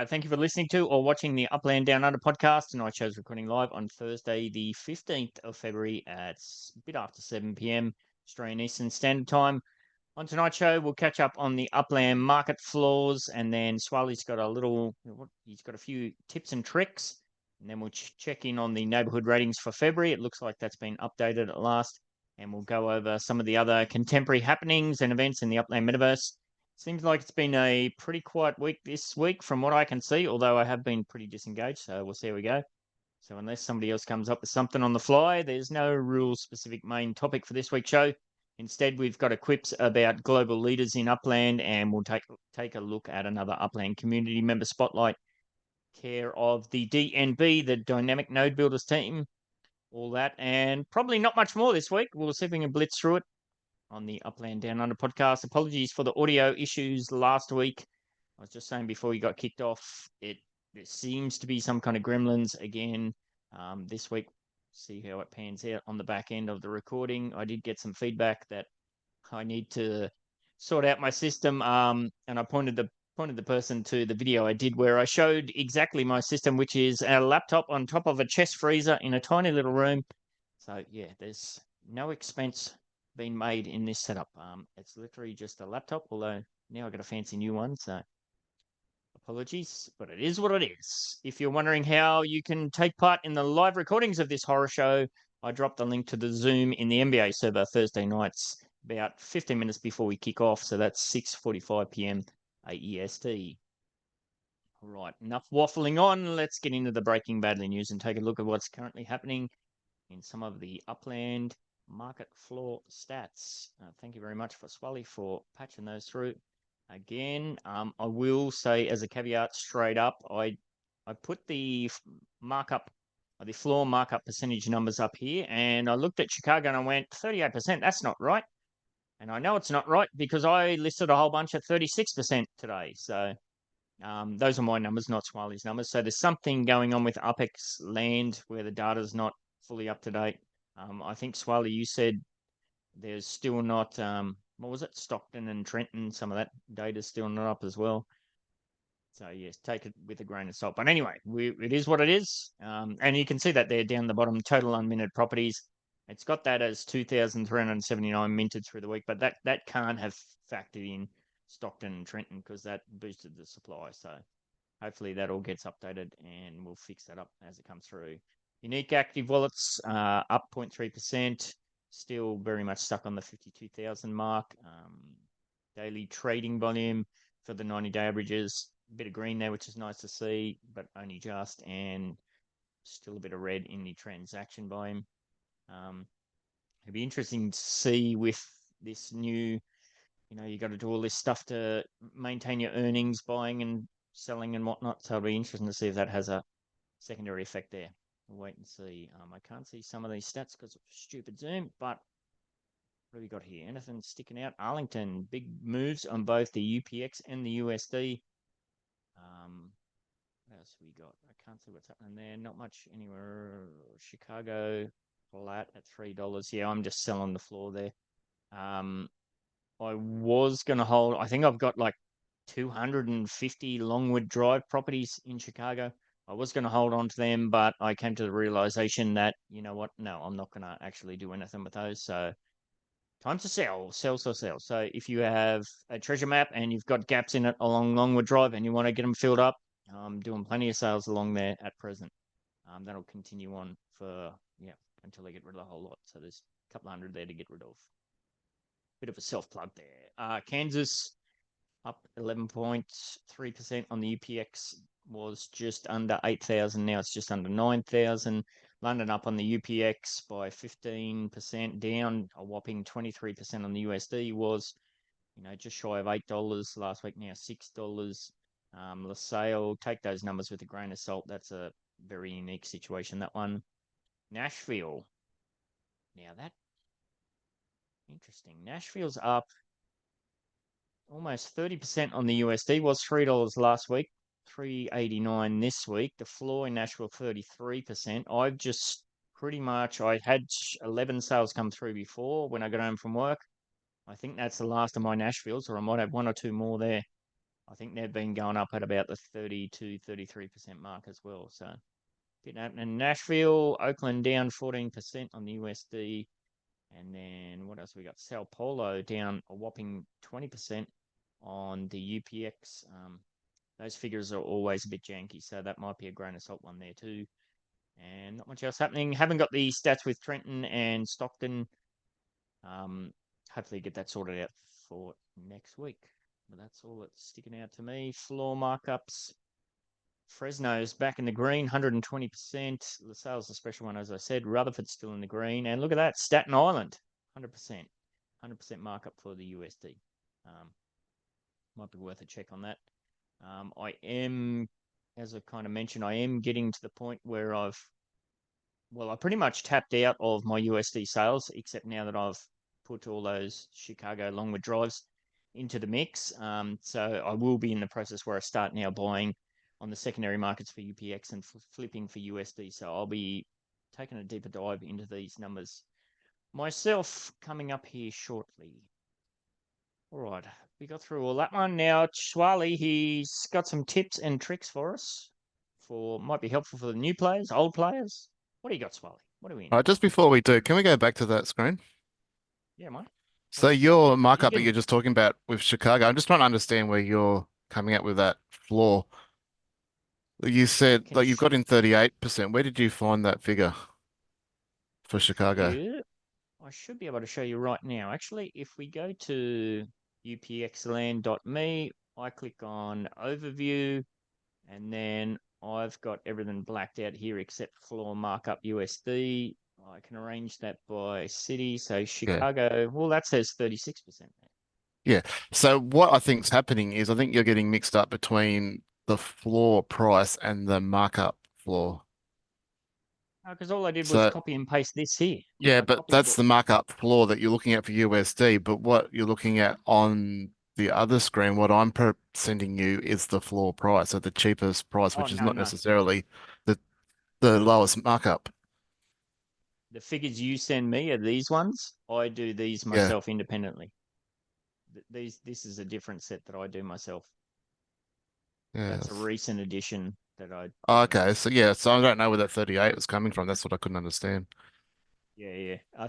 Thank you for listening to or watching the Upland Down Under podcast. Tonight's show's recording live on Thursday, the 15th of February at a bit after 7 p.m. Australian Eastern Standard Time. On tonight's show, we'll catch up on the Upland market floors, and then Swaley's got he's got a few tips and tricks, and then we'll check in on the neighbourhood ratings for February. It looks like that's been updated at last, and we'll go over some of the other contemporary happenings and events in the Upland Metaverse. Seems like it's been a pretty quiet week this week from what I can see, although I have been pretty disengaged, so we'll see how we go. So unless somebody else comes up with something on the fly, there's no real specific main topic for this week's show. Instead, we've got a QIPS about global leaders in Upland, and we'll take a look at another Upland community member spotlight, care of the DNB, the Dynamic Node Builders team, all that, and probably not much more this week. We'll see if we can blitz through it on the Upland Down Under podcast. Apologies for the audio issues last week. I was just saying before we got kicked off, it seems to be some kind of gremlins again this week. See how it pans out on the back end of the recording. I did get some feedback that I need to sort out my system, and I pointed the person to the video I did where I showed exactly my system, which is a laptop on top of a chest freezer in a tiny little room. So yeah, there's no expense been made in this setup. It's literally just a laptop, although now I've got a fancy new one, so apologies, but it is what it is. If you're wondering how you can take part in the live recordings of this horror show, I dropped the link to the Zoom in the NBA server Thursday nights about 15 minutes before we kick off, so that's 6:45 p.m. AEST. All right, enough waffling on. Let's get into the breaking badly news and take a look at what's currently happening in some of the Upland market floor stats. Thank you very much for Swally for patching those through. Again, I will say as a caveat straight up, I put the markup, the floor markup percentage numbers up here, and I looked at Chicago and I went 38%. That's not right, and I know it's not right because I listed a whole bunch at 36% today. So those are my numbers, not Swally's numbers. So there's something going on with Upex land where the data's not fully up to date. I think, Swally, you said there's still not, what was it, Stockton and Trenton, some of that data's still not up as well. So, yes, take it with a grain of salt. But anyway, it is what it is. And you can see that there down the bottom, total unminted properties. It's got that as 2,379 minted through the week, but that can't have factored in Stockton and Trenton because that boosted the supply. So hopefully that all gets updated and we'll fix that up as it comes through. Unique active wallets up 0.3%, still very much stuck on the 52,000 mark. Daily trading volume for the 90-day averages, a bit of green there, which is nice to see, but only just, and still a bit of red in the transaction volume. It'd be interesting to see with this new, you got to do all this stuff to maintain your earnings, buying and selling and whatnot. So it'll be interesting to see if that has a secondary effect there. We'll wait and see. I can't see some of these stats because of stupid Zoom, but what have we got here? Anything sticking out? Arlington, big moves on both the UPX and the USD. What else have we got? I can't see what's happening there. Not much anywhere. Chicago, flat at $3. Yeah, I'm just selling the floor there. I was going to hold, I think I've got like 250 Longwood Drive properties in Chicago. I was going to hold on to them, but I came to the realization that, you know what? No, I'm not going to actually do anything with those. So time to sell. So if you have a treasure map and you've got gaps in it along Longwood Drive and you want to get them filled up, I'm doing plenty of sales along there at present. That'll continue on for, until they get rid of the whole lot. So there's a couple hundred there to get rid of. Bit of a self-plug there. Kansas up 11.3% on the UPX, was just under 8,000. Now it's just under 9,000. London up on the UPX by 15%, down a whopping 23% on the USD, was, just shy of $8 last week, now $6. LaSalle, take those numbers with a grain of salt. That's a very unique situation, that one. Nashville. Now that, interesting. Nashville's up almost 30% on the USD, was $3 last week, $3.89 this week. The floor in Nashville, 33%. I've just I had 11 sales come through before when I got home from work. I think that's the last of my Nashvilles, or I might have one or two more there. I think they've been going up at about the 30 to 33% mark as well. So bit happening. Nashville, Oakland down 14% on the USD. And then what else we got? Sao Paulo down a whopping 20% on the UPX. Those figures are always a bit janky, so that might be a grain of salt one there too. And not much else happening. Haven't got the stats with Trenton and Stockton. Hopefully get that sorted out for next week. But that's all that's sticking out to me. Floor markups. Fresno's back in the green, 120%. LaSalle's the special one, as I said. Rutherford's still in the green. And look at that, Staten Island, 100%. 100% markup for the USD. Might be worth a check on that. I am, as I kind of mentioned, I am getting to the point where I pretty much tapped out of my USD sales, except now that I've put all those Chicago Longwood drives into the mix. So I will be in the process where I start now buying on the secondary markets for UPX and flipping for USD. So I'll be taking a deeper dive into these numbers myself coming up here shortly. All right, we got through all that one. Now, Schwali, he's got some tips and tricks for us might be helpful for the new players, old players. What do you got, Schwali? What are we in? All right, just before we do, can we go back to that screen? Yeah, mate. So You your markup that can, you're just talking about with Chicago, I'm just trying to understand where you're coming up with that floor. You you said can like you've got sh- in 38%. Where did you find that figure for Chicago? I should be able to show you right now. Actually, if we go to upxland.me, I click on overview, and then I've got everything blacked out here except floor markup USD. I can arrange that by city. So Yeah. Chicago, well, that says 36% there. Yeah. So what I think is happening is I think you're getting mixed up between the floor price and the markup floor. Because all I did was So copy and paste this here. yeah, I but copied that's it. the markup floor that you're looking at for USD. But what you're looking at on the other screen, what I'm sending you is the floor price, so the cheapest price, Oh, which is no, not no. necessarily the the lowest markup. The figures you send me are these ones. I do these Yeah. myself independently. This is a different set that I do myself. That's a Yes. recent addition that I Oh, did okay. myself. So yeah, so I don't know where that 38 was coming from. That's what I couldn't understand. Yeah, yeah. I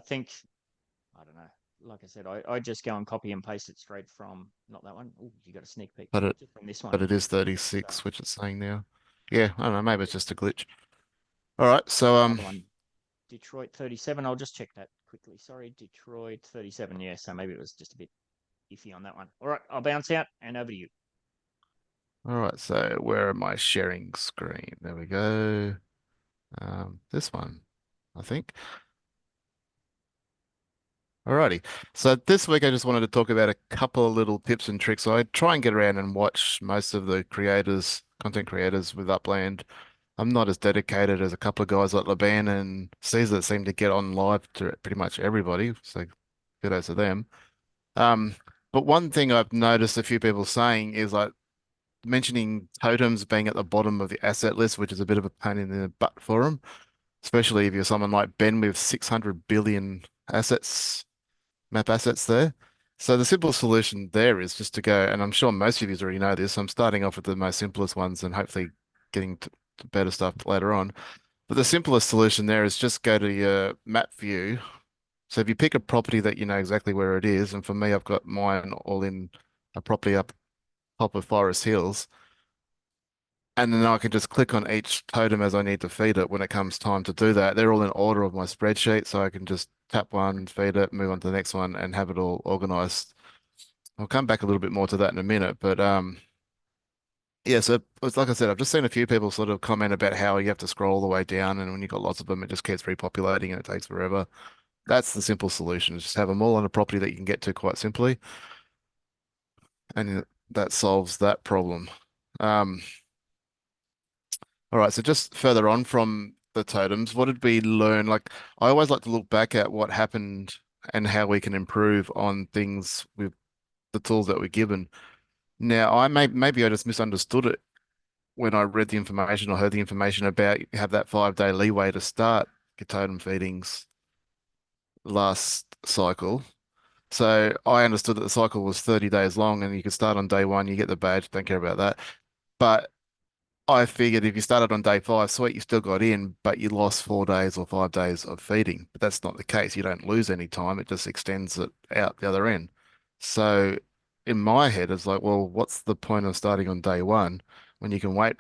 don't know. Like I said, I just go and copy and paste it straight from, not that one. Oh, you got a sneak peek. But it Just from this one. but it is So, 36, which it's saying now. Yeah, I don't know, maybe it's yeah. just a glitch. All right, And so then the other one, Detroit 37. I'll just check that quickly. Sorry, Detroit 37. Yeah, so maybe it was just a bit iffy on that one. All right, I'll bounce out and over to you. all right, so where am I sharing screen? There we go. This one, I think. Alrighty. So this week I just wanted to talk about a couple of little tips and tricks. I try and get around and watch most of the creators, content creators with Upland. I'm not as dedicated as a couple of guys like Laban and Caesar that seem to get on live to pretty much everybody. So kudos to them. Um, but one thing I've noticed a few people saying is like mentioning totems being at the bottom of the asset list, which is a bit of a pain in the butt for them, especially if you're someone like Ben with 600 billion assets map assets there. So the simple solution there is just to go, and I'm sure most of you already know this. I'm starting off with the most simplest ones and hopefully getting to better stuff later on. But the simplest solution there is just go to your map view. So if you pick a property that you know exactly where it is, and for me, I've got mine all in a property up top of Forest Hills, and then I can just click on each totem as I need to feed it when it comes time to do that. They're all in order of my spreadsheet, so I can just tap one, feed it, move on to the next one, and have it all organized. I'll come back a little bit more to that in a minute, but yeah, so it's like I said, I've just seen a few people sort of comment about how you have to scroll all the way down, and when you've got lots of them, it just keeps repopulating and it takes forever. That's the simple solution, is just have them all on a property that you can get to quite simply, and that solves that problem. Um, all right, so just further on from the totems, what did we learn? Like, I always like to look back at what happened and how we can improve on things with the tools that we're given. Now, maybe I just misunderstood it when I read the information or heard the information about you have that 5 day leeway to start your totem feedings last cycle. So I understood that the cycle was 30 days long and you could start on day one, you get the badge, don't care about that. But I figured if you started on day five, sweet, you still got in, but you lost 4 days or 5 days of feeding. But that's not the case. You don't lose any time. It just extends it out the other end. So in my head, it's like, well, what's the point of starting on day one when you can wait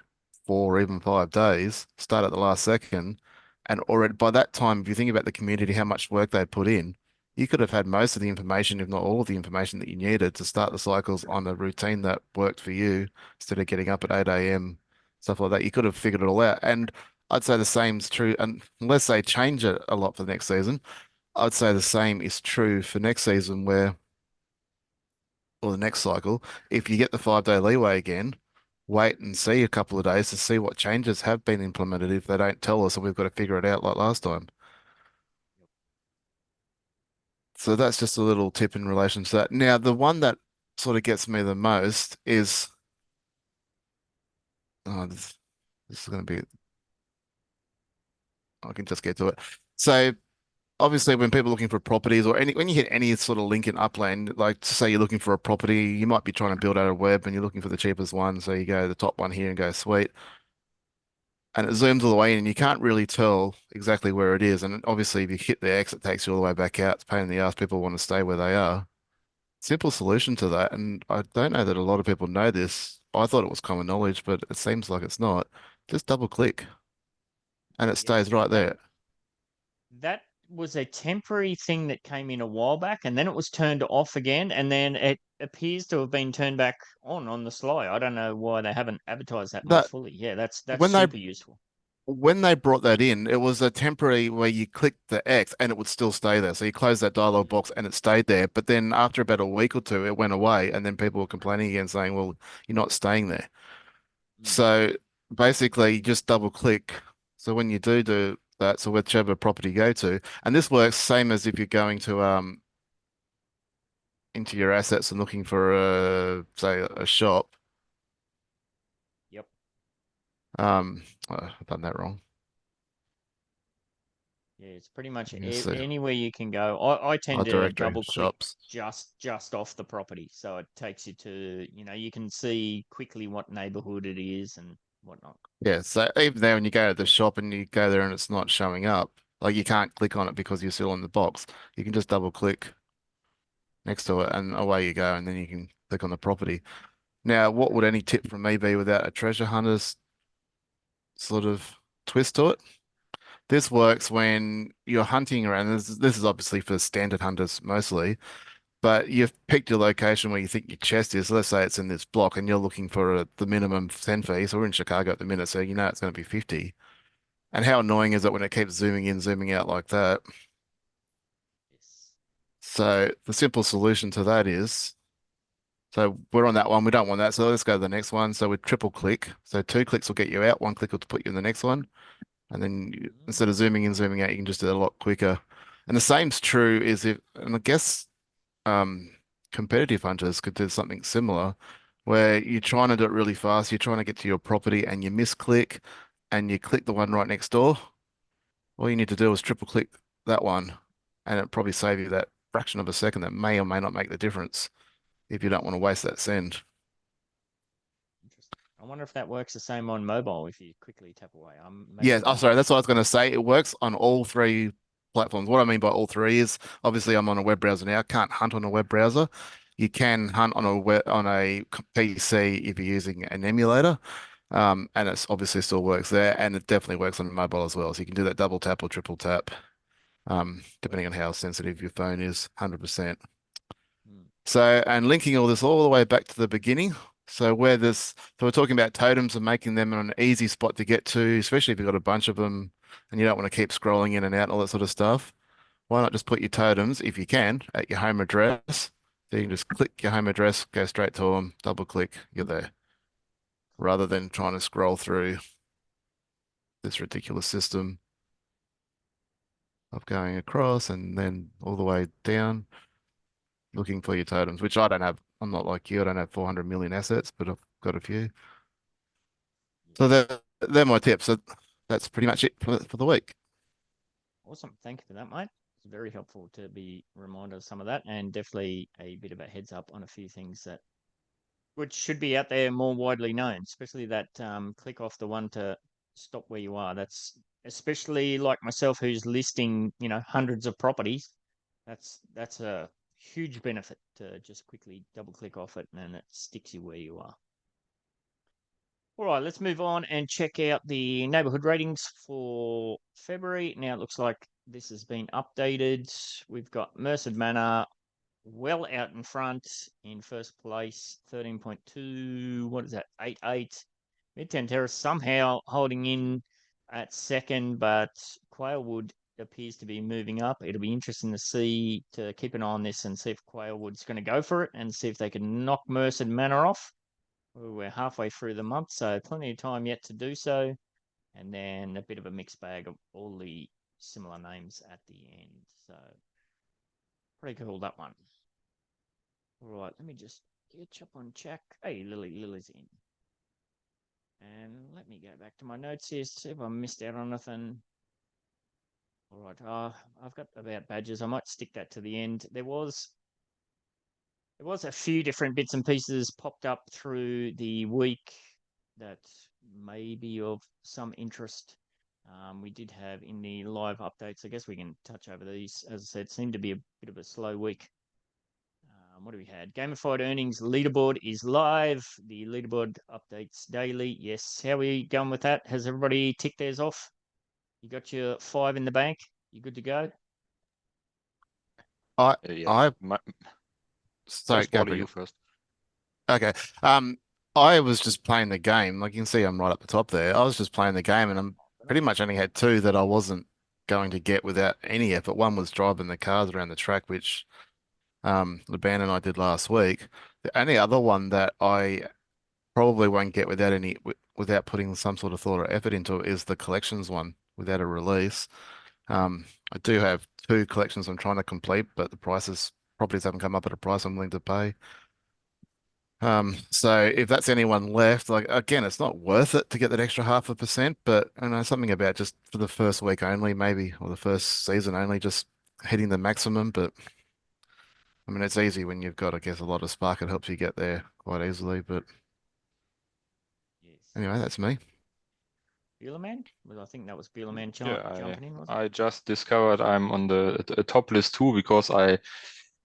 4 or even 5 days, start at the last second, and already by that time, if you think about the community, how much work they put in, you could have had most of the information, if not all of the information that you needed to start the cycles on a routine that worked for you instead of getting up at 8 a.m., stuff like that. You could have figured it all out. And I'd say the same's true, and unless they change it a lot for the next season, I'd say the same is true for next season where, or the next cycle, if you get the 5 day leeway again, wait and see a couple of days to see what changes have been implemented. If they don't tell us, and we've got to figure it out like last time. So that's just a little tip in relation to that. Now, the one that sort of gets me the most is, this is going to be, I can just get to it. So obviously when people are looking for properties or any when you hit any sort of link in Upland, like say you're looking for a property, you might be trying to build out a web and you're looking for the cheapest one. So you go to the top one here and go sweet. And it zooms all the way in and you can't really tell exactly where it is. And obviously if you hit the X, it takes you all the way back out. It's a pain in the ass. People want to stay where they are. Simple solution to that. And I don't know that a lot of people know this. I thought it was common knowledge, but it seems like it's not. Just double click and it Yep. stays right That there. that was a temporary thing that came in a while back, and then it was turned off again, and then it appears to have been turned back on the sly. I don't know why they haven't advertised that more That fully. Yeah, that's when they super useful. when they brought that in, it was a temporary where you clicked the X and it would still stay there. So you closed that dialog Mm, box and it stayed there. But then after about a week or two, it went away. And then people were complaining again, saying, well, you're not staying there. mm. So basically, you just double click. So when you do that, so whichever property you go to, and this works same as if you're going to into your assets and looking for say a shop. Yep. I've done that wrong. Yeah, it's pretty much Let's see. anywhere you can go. I tend Our to directory, double click shops. just off the property, so it takes you to, you can see quickly what neighborhood it is and whatnot. Yeah, so even there when you go to the shop and you go there and it's not showing up, like you can't click on it because you're still in the box. You can just double click next to it and away you go, and then you can click on the property. Now, what would any tip from me be without a treasure hunter's sort of twist to it? This works when you're hunting around. This is obviously for standard hunters mostly, but you've picked your location where you think your chest is. Let's say it's in this block and you're looking for the minimum 10 feet. So we're in Chicago at the minute, so you know it's going to be 50. And how annoying is it when it keeps zooming in, zooming out like that? Yes. So the simple solution to that is, so we're on that one. We don't want that. So let's go to the next one. So we triple click. So 2 clicks will get you out. 1 click will put you in the next one. And then instead of Mm, zooming in, zooming out, you can just do it a lot quicker. And the same's true is if, and I guess um, competitive hunters could do something similar where you're trying to do it really fast. You're trying to get to your property and you misclick and you click the one right next door. All you need to do is triple click that one, and it'll probably save you that fraction of a second that may or may not make the difference if you don't want to waste that send. interesting. I wonder if that works the same on mobile if you quickly tap away. Yeah, Maybe oh, not. sorry, that's what I was going to say. It works on all three platforms. What I mean by all three is obviously I'm on a web browser now. Can't hunt on a web browser. You can hunt on a PC if you're using an emulator. And it's obviously still works there, and it definitely works on mobile as well. So you can do that double tap or triple tap, depending on Perfect. how sensitive your phone is, 100%. Mm, So, and linking all this all the way back to the beginning. So we're talking about totems and making them an easy spot to get to, especially if you've got a bunch of them and you don't want to keep scrolling in and out and all that sort of stuff. Why not just put your totems, if you can, at your home address? So you can just click your home address, go straight to them, double click, you're there, rather than trying to scroll through this ridiculous system of going across and then all the way down looking for your totems, which I don't have. I'm not like you. I don't have 400 million assets, but I've got a few. So yes. they're my tips. So that's pretty much it for the week. Awesome. Thank you for that, mate. It's very helpful to be reminded of some of that, and definitely a bit of a heads up on a few things that which should be out there more widely known, especially that click off the one to stop where you are. That's especially like myself who's listing, hundreds of properties. That's a huge benefit to just quickly double click off it and it sticks you where you are. All right, let's move on and check out the neighborhood ratings for February. Now it looks like this has been updated. We've got Merced Manor well out in front in first place, 13.2. What is that? 88. Midtown Terrace somehow holding in at second, but Quailwood appears to be moving up. It'll be interesting to keep an eye on this and see if Quailwood's going to go for it and see if they can knock Merced Manor off. We're halfway through the month, so plenty of time yet to do so. And then a bit of a mixed bag of all the similar names at the end. So pretty cool, that one. All right, let me just catch up on check. Hey, Lily's in. And let me go back to my notes here, see if I missed out on anything. All right, I've got about badges. I might stick that to the end. There was a few different bits and pieces popped up through the week that may be of some interest. We did have in the live updates. I guess we can touch over these. As I said, it seemed to be a bit of a slow week. What do we had? Gamified earnings leaderboard is live. The leaderboard updates daily. Yes. How are we going with that? Has everybody ticked theirs off? You got your 5 in the bank? You good to go? I sorry, First go body, for you it. first. Okay. I was just playing the game. Like you can see, I'm right up the top there. I was just playing the game, and I'm pretty much only had two that I wasn't going to get without any effort. One was driving the cars around the track, which Laban and I did last week. The only other one that I probably won't get without putting some sort of thought or effort into it is the collections one without a release. I do have two collections I'm trying to complete, but the properties haven't come up at a price I'm willing to pay. So if that's anyone left, like again, it's not worth it to get that extra 0.5%, but I know something about just for the first week only, maybe, or the first season only, just hitting the maximum. But I mean, it's easy when you've got, I guess, a lot of spark. It helps you get there quite easily. But Yes. anyway, that's me. Beelerman? Well, I think that was Beelerman Yeah, jumping in, wasn't it? I just discovered I'm on the top list too because I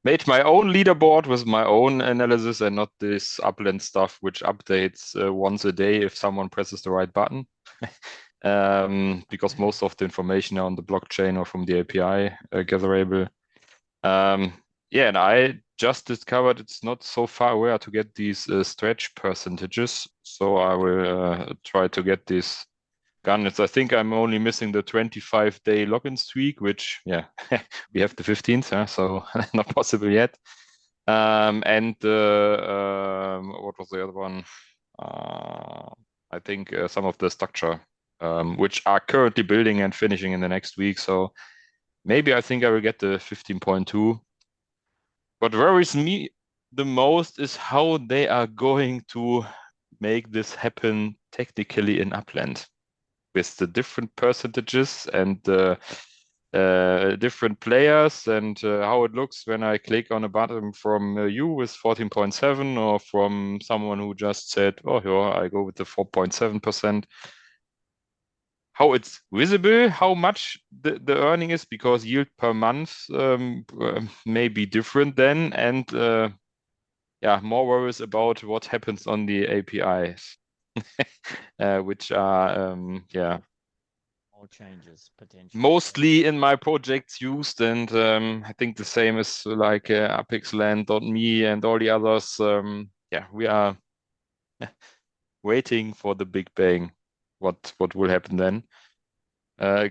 made my own leaderboard with my own analysis and not this Upland stuff, which updates once a day if someone presses the right button. Because most of the information are on the blockchain or from the API gatherable. Yeah, and I just discovered it's not so far away to get these stretch percentages. So I will try to get these guns. I think I'm only missing the 25-day login streak, which, yeah, we have the 15th, so not possible yet. And what was the other one? I think some of the structure, which are currently building and finishing in the next week. So maybe I think I will get the 15.2. What worries me the most is how they are going to make this happen technically in Upland with the different percentages and different players and how it looks when I click on a button from you with 14.7 or from someone who just said, oh, yeah, I go with the 4.7%. How it's visible, how much the earning is, because yield per month may be different then, and yeah, more worries about what happens on the APIs, which are yeah, All changes potentially. mostly in my projects used, and I think the same is like apexland.me and all the others. Yeah, we are waiting for the big bang. What will happen then?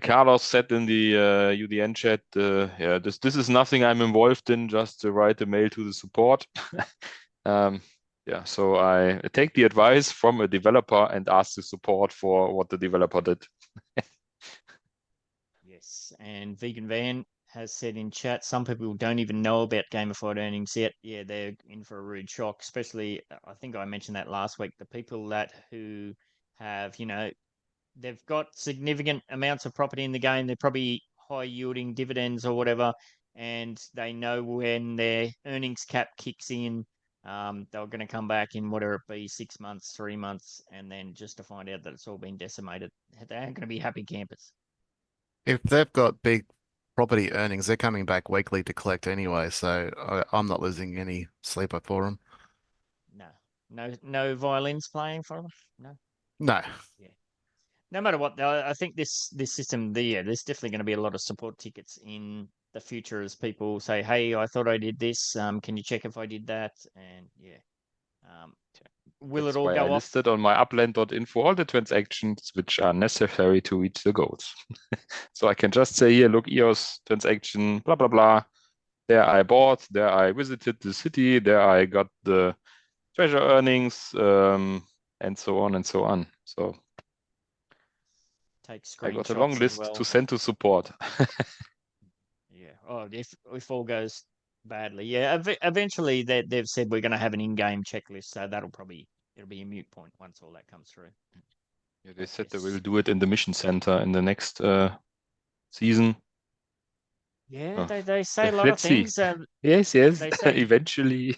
Carlos said in the UDN chat, yeah, this is nothing I'm involved in, just to write a mail to the support. Yeah, so I take the advice from a developer and ask the support for what the developer did. Yes, and Vegan Van has said in chat, some people don't even know about gamified earnings yet. Yeah, they're in for a rude shock, especially, I think I mentioned that last week, the people who have, they've got significant amounts of property in the game. They're probably high yielding dividends or whatever, and they know when their earnings cap kicks in, they're going to come back in whatever it be, 6 months, 3 months, and then just to find out that it's all been decimated. They aren't going to be happy campers. If they've got big property earnings, they're coming back weekly to collect anyway, so I'm not losing any sleep for them. No violins playing for them. No. No. Yeah. No matter what, though, I think this system, there's definitely going to be a lot of support tickets in the future as people say, "Hey, I thought I did this. Can you check if I did that?" And yeah, will That's it all why I go off? listed on my upland.info all the transactions which are necessary to reach the goals. So I can just say here, look, EOS transaction, blah, blah, blah. There I bought, there I visited the city, there I got the treasure earnings, and so on and so on. So Take I got a screenshots long as list well. to send to support. Yeah. Oh, if all goes badly, yeah. Eventually, they've said we're going to have an in-game checklist, so it'll be a mute point once all that comes through. Yeah, they said they Yes. will do it in the mission center in the next season. Yeah, Oh, they say a lot of let's see. things. Yes, They say eventually.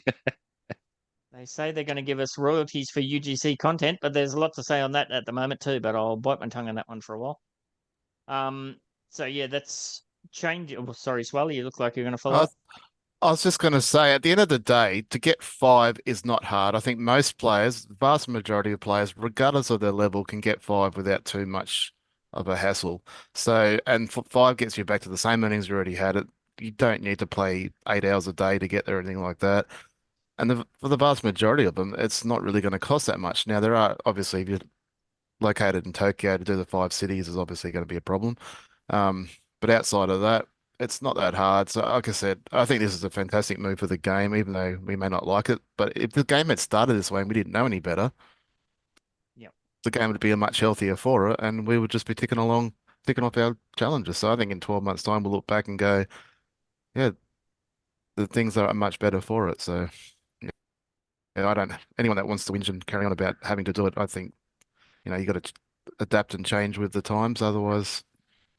they say they're going to give us royalties for UGC content, but there's a lot to say on that at the moment too. But I'll bite my tongue on that one for a while. So yeah, that's change. Oh, sorry, Swally, you look like you're going to follow I, up. I was just going to say, at the end of the day, to get 5 is not hard. I think most players, the vast majority of players, regardless of their level, can get 5 without too much of a hassle. So, and 5 gets you back to the same earnings you already had. You don't need to play 8 hours a day to get there or anything like that. And for the vast majority of them, it's not really going to cost that much. Now, there are obviously, if you're located in Tokyo, to do the 5 cities is obviously going to be a problem. Um, but outside of that, it's not that hard. So, like I said, I think this is a fantastic move for the game, even though we may not like it. But if the game had started this way and we didn't know any better, Yep. the game would be much healthier for it, and we would just be ticking along, ticking off our challenges. So I think in 12 months' time, we'll look back and go, yeah, the things are much better for it. So, yeah, I don't, anyone that wants to whinge and carry on about having to do it, I think, you got to adapt and change with the times. Otherwise,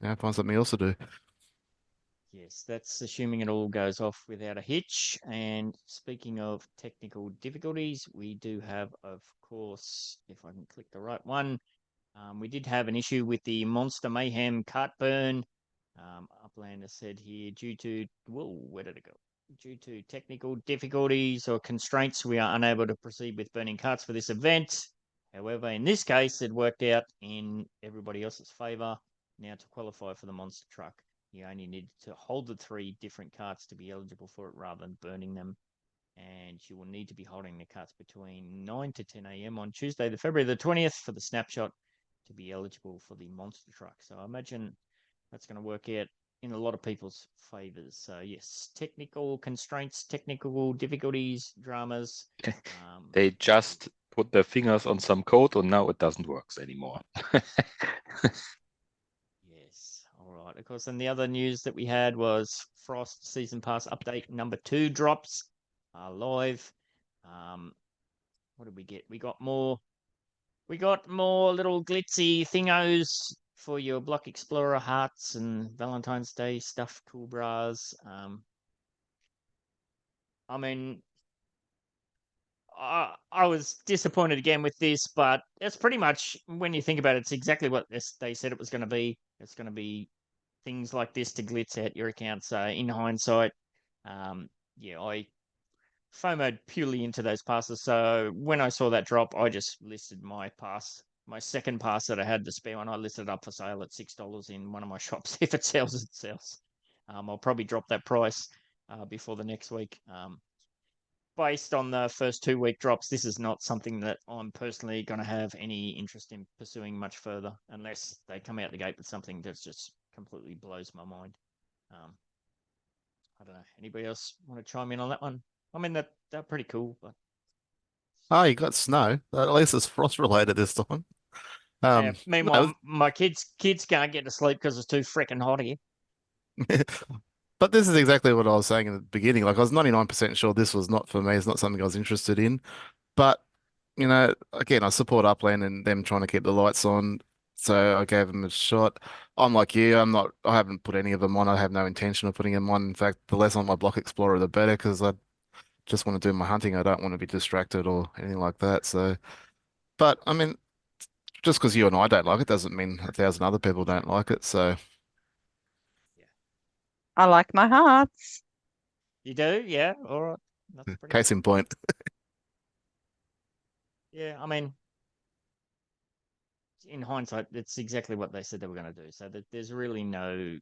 find something else to do. Yes, that's assuming it all goes off without a hitch. And speaking of technical difficulties, we do have, of course, if I can click the right one, we did have an issue with the Monster Mayhem cart burn. Upland has said here, where did it go? Due to technical difficulties or constraints, we are unable to proceed with burning carts for this event. However, in this case, it worked out in everybody else's favor. Now, to qualify for the monster truck, you only need to hold the 3 different carts to be eligible for it rather than burning them. And you will need to be holding the carts between 9 to 10 a.m. on Tuesday, the February the 20th, for the snapshot to be eligible for the monster truck. So I imagine that's going to work out in a lot of people's favors. So yes, technical constraints, technical difficulties, dramas. They just put their fingers on some code and now it doesn't work anymore. Yes. All right. Of course, and the other news that we had was Frost Season Pass update number 2 drops live. What did we get? We got more little glitzy thingos for your Block Explorer hearts and Valentine's Day stuff, cool bras. I mean, I was disappointed again with this, but it's pretty much, when you think about it, it's exactly what they said it was going to be. It's going to be things like this to glitz out your account. So in hindsight, yeah, I FOMO'd purely into those passes. So when I saw that drop, I just listed my second pass that I had, the spare one. I listed it up for sale at $6 in one of my shops. If it sells, it sells. I'll probably drop that price before the next week. Based on the first 2-week drops, this is not something that I'm personally going to have any interest in pursuing much further, unless they come out the gate with something that just completely blows my mind. I don't know. Anybody else want to chime in on that one? I mean, they're pretty cool, but Oh, you got snow. At least it's frost related this time. meanwhile, my kids can't get to sleep because it's too freaking hot here. But this is exactly what I was saying in the beginning. Like, I was 99% sure this was not for me. It's not something I was interested in. But, again, I support Upland and them trying to keep the lights on. So I gave them a shot. I'm like you. I haven't put any of them on. I have no intention of putting them on. In fact, the less on my Block Explorer, the better, because I just want to do my hunting. I don't want to be distracted or anything like that. So, but I mean, just because you and I don't like it doesn't mean 1,000 other people don't like it. So, I like my hearts. You do? Yeah. All right. That's pretty case cool. in point. Yeah. I mean, in hindsight, it's exactly what they said they were going to do. So that there's really no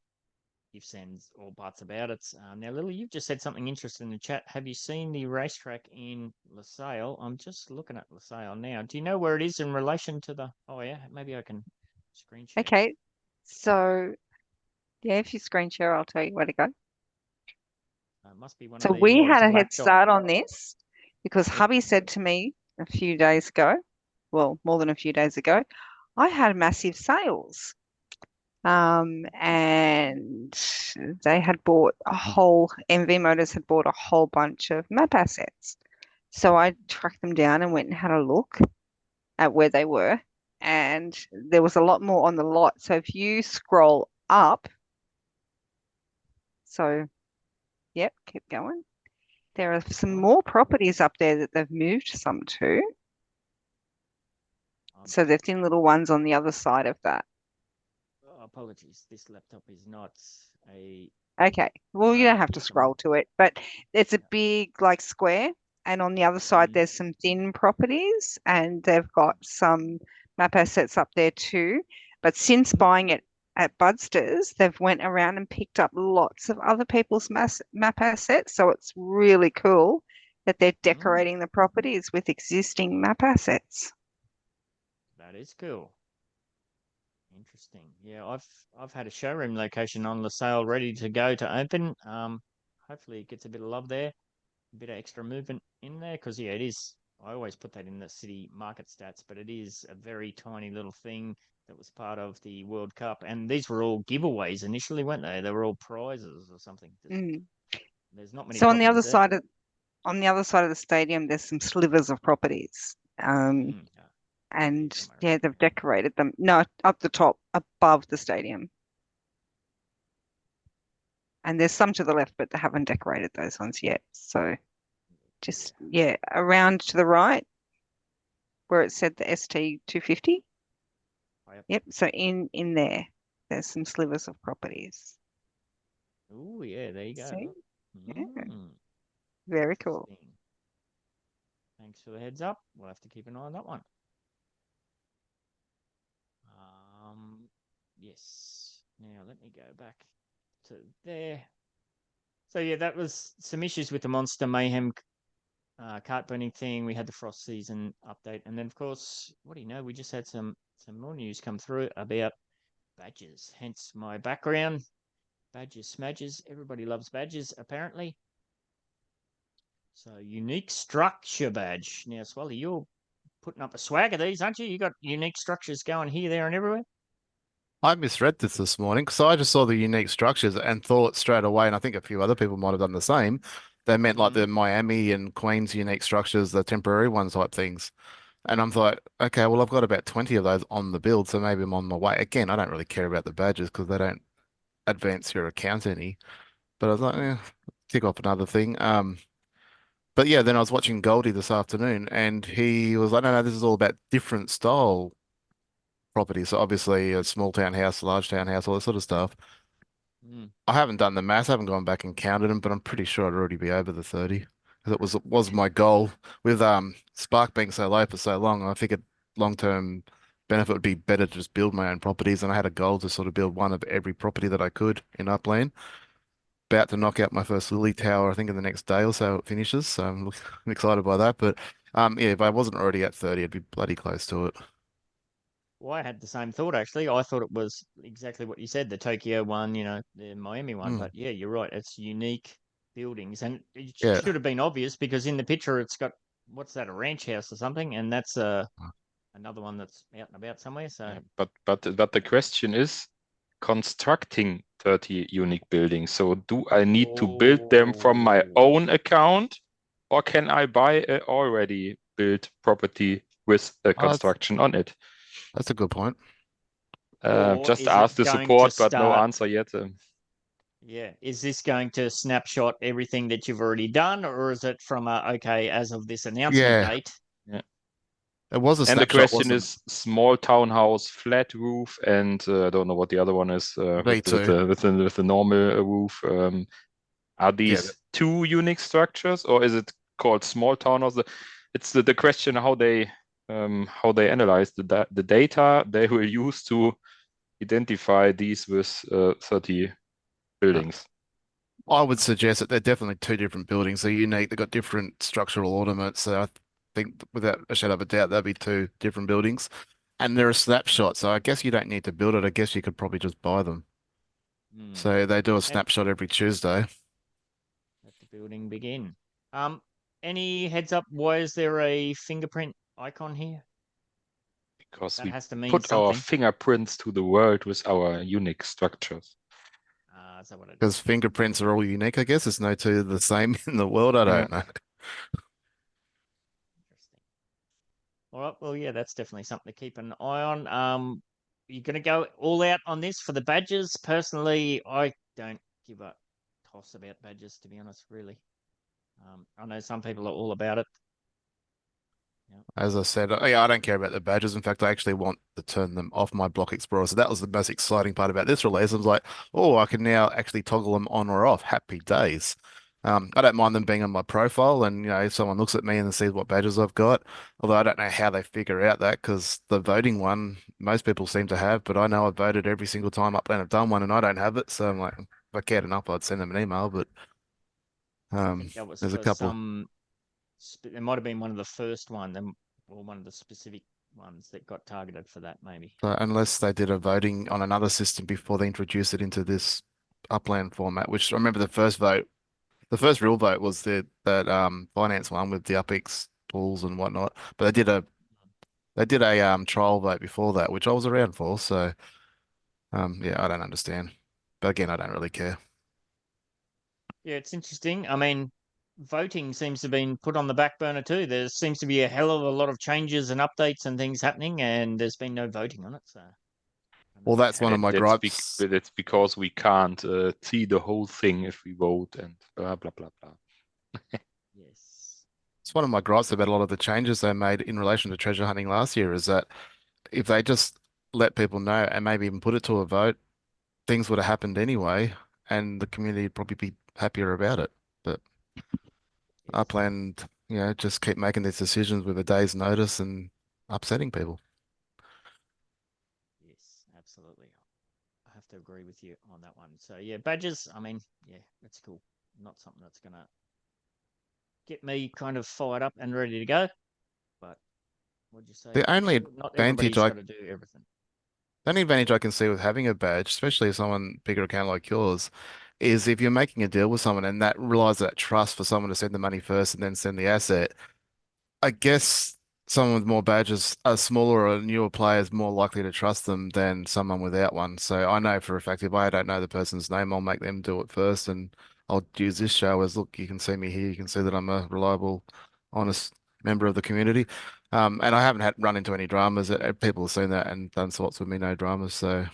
ifs, ands, or buts about it. Now, Lily, you've just said something interesting in the chat. Have you seen the racetrack in LaSalle? I'm just looking at LaSalle now. Do you know where it is in relation to the? Oh yeah, maybe I can screen share. Okay. So, yeah, if you screen share, I'll tell you where to go. It must be one So of these. we Oh, it's had a black head dot. start on this because Yep. hubby said to me a few days ago, well, more than a few days ago, I had massive sales. And they had bought MV Motors had bought a whole bunch of map assets. So I tracked them down and went and had a look at where they were. And there was a lot more on the lot. So if you scroll up, so yep, keep going. There are some more properties up there that they've moved some to. So they've seen little ones on the other side of that. Oh, apologies. This laptop is not a. Okay. Well, you don't have to system. scroll to it, but it's a big like square. And on the other side, Mhm. there's some thin properties and they've got some map assets up there too. But since buying it at Budsters, they've went around and picked up lots of other people's map assets. So it's really cool that they're decorating the properties with existing map assets. That is cool. Interesting. Yeah, I've had a showroom location on LaSalle ready to go to open. Hopefully it gets a bit of love there, a bit of extra movement in there, because yeah, it is. I always put that in the city market stats, but it is a very tiny little thing that was part of the World Cup, and these were all giveaways initially, weren't they? They were all prizes or something. There's not many So on the other properties there. side of the stadium, there's some slivers of properties. And yeah, they've decorated them. No, up the top, above the stadium. And there's some to the left, but they haven't decorated those ones yet. So just, yeah, around to the right where it said the ST250. Yep. So in there, there's some slivers of properties. Oh, yeah, there you go. See? Yeah. Very cool. Thanks for the heads up. We'll have to keep an eye on that one. Yes. Now let me go back to there. So yeah, that was some issues with the Monster Mayhem cart burning thing. We had the frost season update, and then of course, what do you know? We just had some more news come through about badges. Hence my background. Badges, smadges. Everybody loves badges, apparently. So unique structure badge. Now, Swally, you're putting up a swag of these, aren't you? You got unique structures going here, there, and everywhere. I misread this morning because I just saw the unique structures and thought straight away, and I think a few other people might have done the same. They meant like the Miami and Queens unique structures, the temporary ones type things. And I'm like, okay, well, I've got about 20 of those on the build, so maybe I'm on my way. Again, I don't really care about the badges because they don't advance your account any. But I was like, tick off another thing. But yeah, then I was watching Goldie this afternoon, and he was like, no, this is all about different style properties. So obviously, a small town house, large town house, all that sort of stuff. I haven't done the math, I haven't gone back and counted them, but I'm pretty sure I'd already be over the 30 because it was my goal with Spark being so low for so long. I figured long-term benefit would be better to just build my own properties, and I had a goal to sort of build one of every property that I could in Upland. About to knock out my first Lily Tower, I think in the next day or so it finishes. So I'm excited by that. But yeah, if I wasn't already at 30, I'd be bloody close to it. Well, I had the same thought actually. I thought it was exactly what you said, the Tokyo one, the Miami one. But yeah, you're right. It's unique buildings, and it should have been obvious because in the picture it's got what's that, a ranch house or something, and that's another one that's out and about somewhere. So, yeah, but the question is constructing 30 unique buildings. So do I need to build them from my own account, or can I buy an already built property with a construction on it? That's a good point. Or Just is ask it the going to support, but no start? answer yet. Yeah. Is this going to snapshot everything that you've already done, or is it from okay, as of this announcement Yeah, date? it was a And the snapshot, question wasn't is small townhouse, flat roof, and I don't know what the other one is it? with V2. the normal roof. Are Yeah, these two unique structures, or is it called small townhouse? It's the question how they analyze the data they will use to identify these with 30 buildings. I would suggest that they're definitely two different buildings. They're unique. They've got different structural ornaments. So I think without a shadow of a doubt, that'd be two different buildings. And they're a snapshot. So I guess you don't need to build it. I guess you could probably just buy them. Hmm. So they do a And snapshot every Tuesday. let the building begin. Any heads up? Why is there a fingerprint icon here? Because That we has to mean put our something. fingerprints to the world with our unique structures. Is that what it Because is? fingerprints are all unique, I guess. There's no two the same in the world. I don't know. Interesting. All right. Well, yeah, that's definitely something to keep an eye on. You're going to go all out on this for the badges. Personally, I don't give a toss about badges, to be honest, really. I know some people are all about it. As I said, yeah, I don't care about the badges. In fact, I actually want to turn them off my Block Explorer. So that was the most exciting part about this release. I was like, oh, I can now actually toggle them on or off. Happy days. I don't mind them being on my profile, and if someone looks at me and sees what badges I've got, although I don't know how they figure out that because the voting one most people seem to have, but I know I've voted every single time Upland have done one, and I don't have it. So I'm like, if I cared enough, I'd send them an email. But I think that was there's a for couple. it might have been one of the first or one of the specific ones that got targeted for that, maybe. So unless they did a voting on another system before they introduced it into this Upland format, which I remember the first real vote was that finance one with the UpX tools and whatnot. But they did a trial vote before that, which I was around for. So yeah, I don't understand. But again, I don't really care. Yeah, it's interesting. I mean, voting seems to have been put on the back burner too. There seems to be a hell of a lot of changes and updates and things happening, and there's been no voting on it. So, I don't Well, know. that's one of my gripes. It's because we can't see the whole thing if we vote and blah blah blah blah. Yes. It's one of my gripes about a lot of the changes they made in relation to treasure hunting last year is that if they just let people know and maybe even put it to a vote, things would have happened anyway, and the community would probably be happier about it. But Yes. Upland, just keep making these decisions with a day's notice and upsetting people. Yes, absolutely. I have to agree with you on that one. So yeah, badges. I mean, yeah, that's cool. Not something that's gonna get me kind of fired up and ready to go. But what'd you say? The only Not advantage everybody's I got to do everything. the only advantage I can see with having a badge, especially someone bigger account like yours, is if you're making a deal with someone and that relies on that trust for someone to send the money first and then send the asset. I guess someone with more badges, a smaller or newer player is more likely to trust them than someone without one. So I know for a fact if I don't know the person's name, I'll make them do it first, and I'll use this show as, look, you can see me here. You can see that I'm a reliable, honest member of the community. And I haven't had run into any dramas. People have seen that and done sorts with me, no dramas. So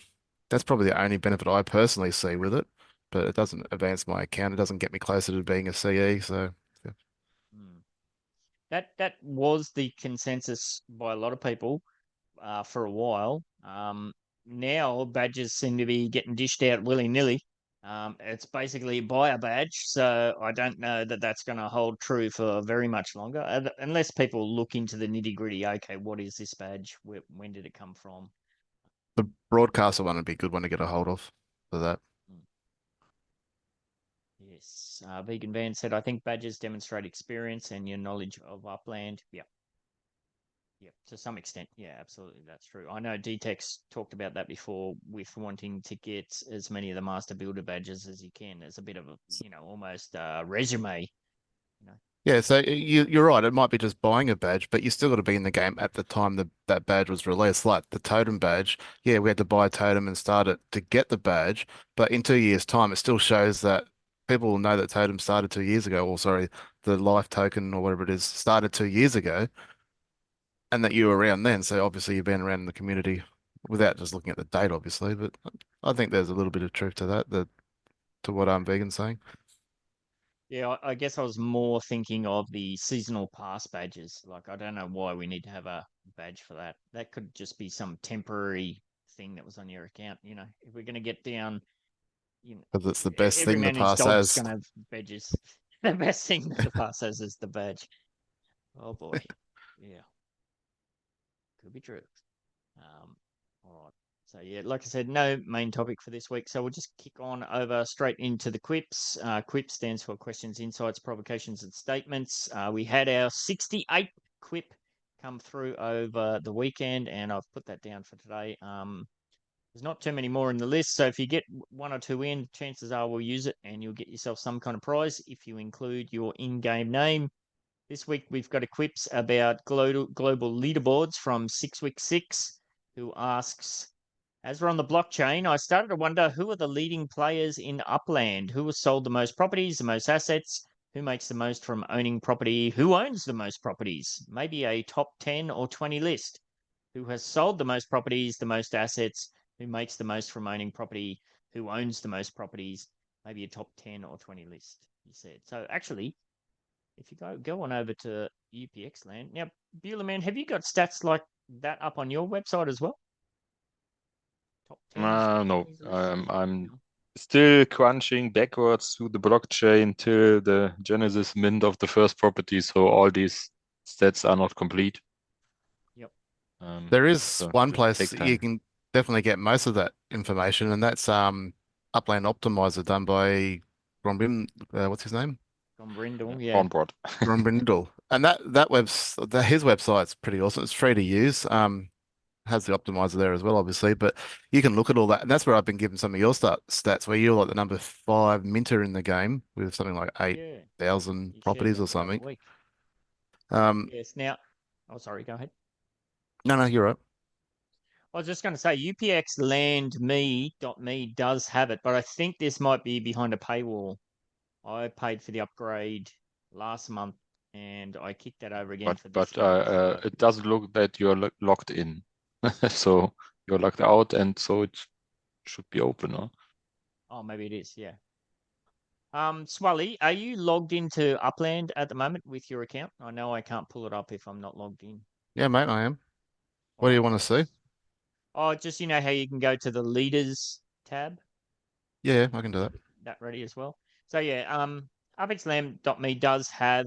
that's probably the only benefit I personally see with it. But it doesn't advance my account. It doesn't get me closer to being a CE. So yeah. Hmm. That was the consensus by a lot of people for a while. Now badges seem to be getting dished out willy nilly. It's basically buy a badge, so I don't know that that's going to hold true for very much longer, unless people look into the nitty gritty. Okay, what is this badge? When did it come from? The broadcaster one would be a good one to get a hold of for that. Hmm. Yes, Vegan Van said, I think badges demonstrate experience and your knowledge of Upland. Yeah. Yep, to some extent, yeah, absolutely, that's true. I know DTEX talked about that before with wanting to get as many of the Master Builder badges as you can as a bit of a, almost resume. Yeah, so you're right. It might be just buying a badge, but you still got to be in the game at the time that badge was released. Like the totem badge, yeah, we had to buy a totem and start it to get the badge, but in 2 years' time, it still shows that people will know that totem started 2 years ago, or sorry, the life token or whatever it is started 2 years ago, and that you were around then. So obviously you've been around in the community without just looking at the date, obviously. But I think there's a little bit of truth to that, to what Vegan's saying. Yeah, I guess I was more thinking of the seasonal pass badges. Like, I don't know why we need to have a badge for that. That could just be some temporary thing that was on your account. If we're going to get down, Because it's the best every thing the man and his pass dog's has. going to have badges. The best thing that the pass has is the badge. Oh boy, yeah, could be true. All right. So yeah, like I said, no main topic for this week. So we'll just kick on over straight into the QIPS. QIPS stands for Questions, Insights, Provocations, and Statements. We had our 68th QIP come through over the weekend, and I've put that down for today. There's not too many more in the list, so if you get one or two in, chances are we'll use it, and you'll get yourself some kind of prize if you include your in-game name. This week we've got a QIPS about global leaderboards from 6week6, who asks, as we're on the blockchain, I started to wonder who are the leading players in Upland? Who has sold the most properties, the most assets? Who makes the most from owning property? Who owns the most properties? Maybe a top 10 or 20 list. Who has sold the most properties, the most assets? Who makes the most from owning property? Who owns the most properties? Maybe a top 10 or 20 list, he said. So actually, if you go on over to UPX land. Now, Bueller Man, have you got stats like that up on your website as well? Top 10s, No, 20s lists? I'm still crunching backwards through the blockchain till the Genesis mint of the first property, so all these stats are not complete. Yep. There is So one will place take you time. can definitely get most of that information, and that's Upland Optimizer done by what's his name? From Brindle, yeah. Onboard. Brindle. And his website's pretty awesome. It's free to use. Has the optimizer there as well, obviously, but you can look at all that. And that's where I've been given some of your stats where you're like the number 5 minter in the game with something like Yeah. 8,000 You shared properties that or the other something. week. Um, Yes. Now, oh, sorry, go ahead. no, you're right. I was just going to say UPXLandMe.me does have it, but I think this might be behind a paywall. I paid for the upgrade last month and I kicked that over again for this month. So, It doesn't look that you're logged in. So you're logged out, and so it should be open, huh? oh, maybe it is. Yeah. Swally, are you logged into Upland at the moment with your account? I know I can't pull it up if I'm not logged in. Yeah, mate, I am. All What do you right, want to see? just how you can go to the leaders tab. Yeah, I can do that. That ready as well. So yeah, upxlam.me does have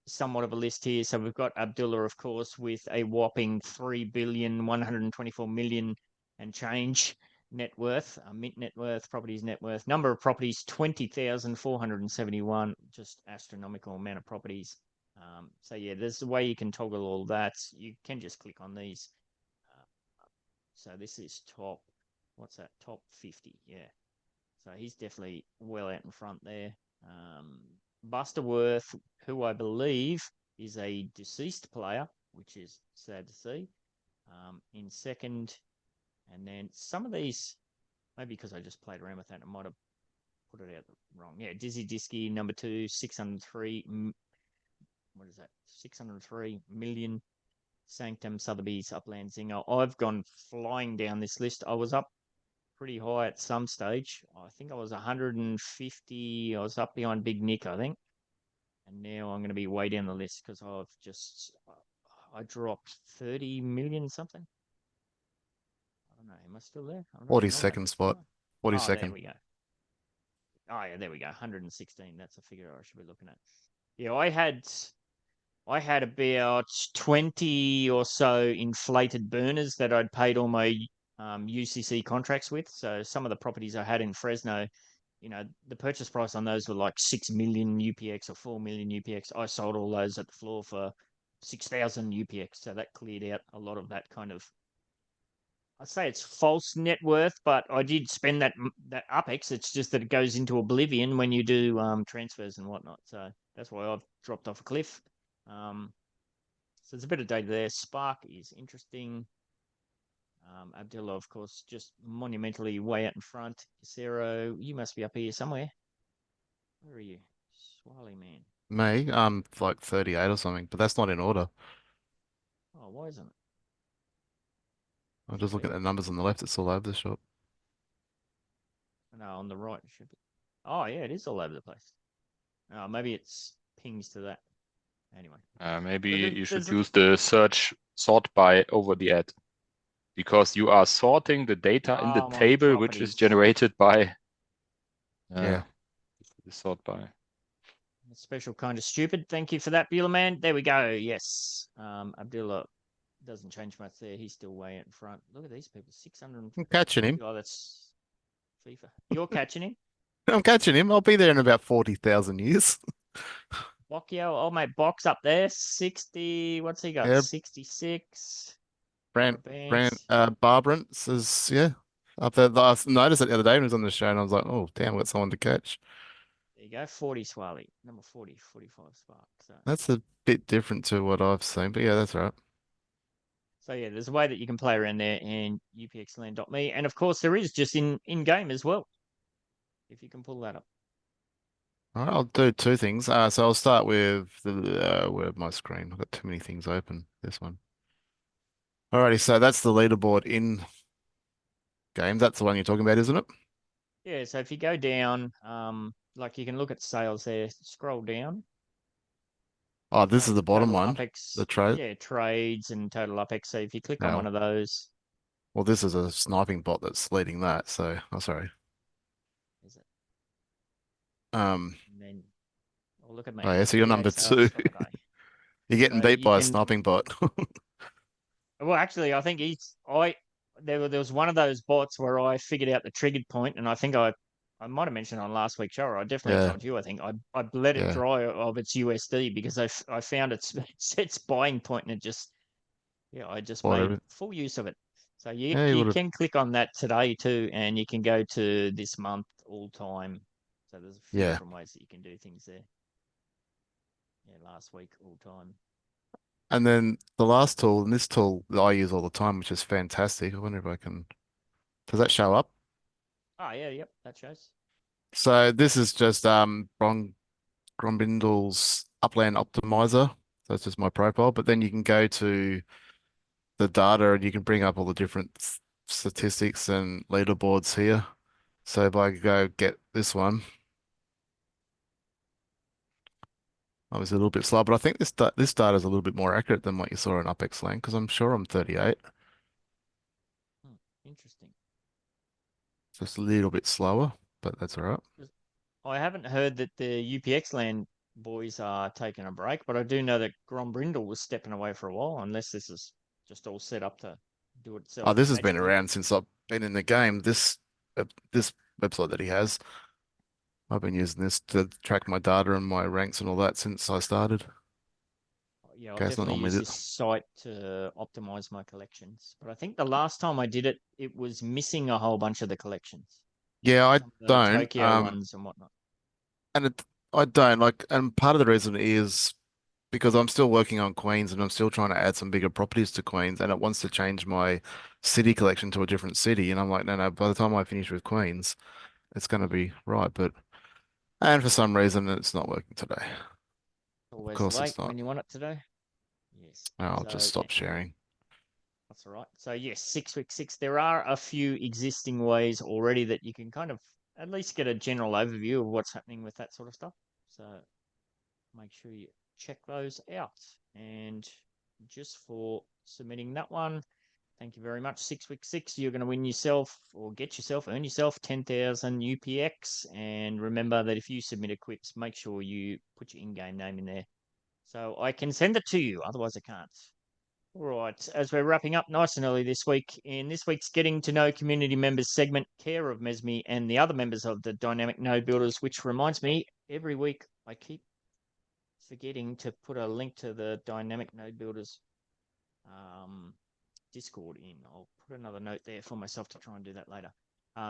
somewhat of a list here. So we've got Abdullah, of course, with a whopping 3,124,000,000 and change net worth, mint net worth, properties net worth, number of properties 20,471, just astronomical amount of properties. So yeah, there's a way you can toggle all that. You can just click on these. So this is top, what's that? Top 50, yeah. So he's definitely well out in front there. Busterworth, who I believe is a deceased player, which is sad to see, in second. And then some of these, maybe because I just played around with that, I might have put it out wrong. Yeah, Dizzy Disky, number 2, 603. What is that? 603 million. Sanctum, Sotheby's, Upland Zinger. I've gone flying down this list. I was up pretty high at some stage. I think I was 150. I was up behind Big Nick, I think. And now I'm going to be way down the list because I dropped 30 million something. I don't know. Am I still there? I'm not 42nd spot. 42nd. Oh, there we go. Oh, yeah, there we go. 116. That's a figure I should be looking at. Yeah, I had about 20 or so inflated burners that I'd paid all my UCC contracts with. So some of the properties I had in Fresno, the purchase price on those were like 6 million UPX or 4 million UPX. I sold all those at the floor for 6,000 UPX. So that cleared out a lot of that kind of, I'd say it's false net worth, but I did spend that UPX. It's just that it goes into oblivion when you do transfers and whatnot. So that's why I've dropped off a cliff. So there's a bit of data there. Spark is interesting. Abdullah, of course, just monumentally way out in front. Casero, you must be up here somewhere. Where are you? Swally man. Me, I'm like 38 or something, but that's not in order. Oh, why isn't it? I'm just looking at the numbers on the left. It's all over the shop. No, on the right it should be. Oh yeah, it is all over the place. Maybe it's pings to that. Anyway. Maybe you should there's use the search sort by over the ad, because you are sorting the data in the on the table, which is properties. generated by Yeah. the sort by. A special kind of stupid. Thank you for that, Bueller Man. There we go. Yes. Abdullah doesn't change much there. He's still way in front. Look at these people. 600. I'm catching him. Oh, that's FIFA. You're catching him. I'm catching him. I'll be there in about 40,000 years. Bocchio, old mate Box up there. 60. What's he got? Yeah. 66. Brant Barbrant says, yeah. Up there, I noticed it the other day when he was on the show, and I was like, oh, damn, I've got someone to catch. There you go. 40 Swally. Number 40, 45 Spark. So. That's a bit different to what I've seen, but yeah, that's right. So yeah, there's a way that you can play around there in upxland.me. And of course, there is just in game as well, if you can pull that up. All right, I'll do two things. So I'll start with the where my screen. I've got too many things open. This one. Alrighty, so that's the leaderboard in game. That's the one you're talking about, isn't it? Yeah, so if you go down, like you can look at sales there, scroll down. Oh, this is the bottom Total one. UPX, The trade. yeah, trades and total UPX. So if you click on No. one of those, Well, this is a sniping bot that's leading that. So, oh, sorry. is it? And then, oh, look at me. Oh, yeah, so you're number 2. You're getting beat by a sniping bot. Well, actually, I think there was one of those bots where I figured out the triggered point, and I think I might have mentioned on last week's show, or I definitely told you. I think I let it dry of its USD because I found its buying point, and it just I just made full use of it. So you can click on that today too, and you can go to this month all time. So there's a few different ways that you can do things there. Yeah, last week all time. And then the last tool, and this tool that I use all the time, which is fantastic. I wonder if I can. Does that show up? Oh yeah, yep, that shows. So this is just Grombindle's Upland Optimizer. So that's just my profile. But then you can go to the data and you can bring up all the different statistics and leaderboards here. So if I go get this one, obviously a little bit slow, but I think this data is a little bit more accurate than what you saw in UpXLand because I'm sure I'm 38. Interesting. Just a little bit slower, but that's all right. I haven't heard that the UPXLand boys are taking a break, but I do know that Grombrindle was stepping away for a while, unless this is just all set up to do it itself. Oh, this has been around since I've been in the game. This website that he has, I've been using this to track my data and my ranks and all that since I started. Yeah, I'll definitely use this site to optimize my collections. But I think the last time I did it, it was missing a whole bunch of the collections. Yeah, I don't. Tokyo ones and whatnot. And I don't and part of the reason is because I'm still working on Queens and I'm still trying to add some bigger properties to Queens, and it wants to change my city collection to a different city. And I'm like, no, by the time I finish with Queens, it's going to be right. And for some reason, it's not working today. Always late when you want it today. Yes. I'll just stop sharing. That's all right. So yes, 6 week 6. There are a few existing ways already that you can kind of at least get a general overview of what's happening with that sort of stuff. So make sure you check those out. And just for submitting that one, thank you very much. 6 week 6. You're going to win yourself or earn yourself 10,000 UPX. And remember that if you submit a QIPS, make sure you put your in-game name in there, so I can send it to you. Otherwise, I can't. All right. As we're wrapping up nice and early this week, in this week's Getting to Know Community Members segment, care of Mesme and the other members of the Dynamic Node Builders, which reminds me, every week I keep forgetting to put a link to the Dynamic Node Builders Discord in. I'll put another note there for myself to try and do that later.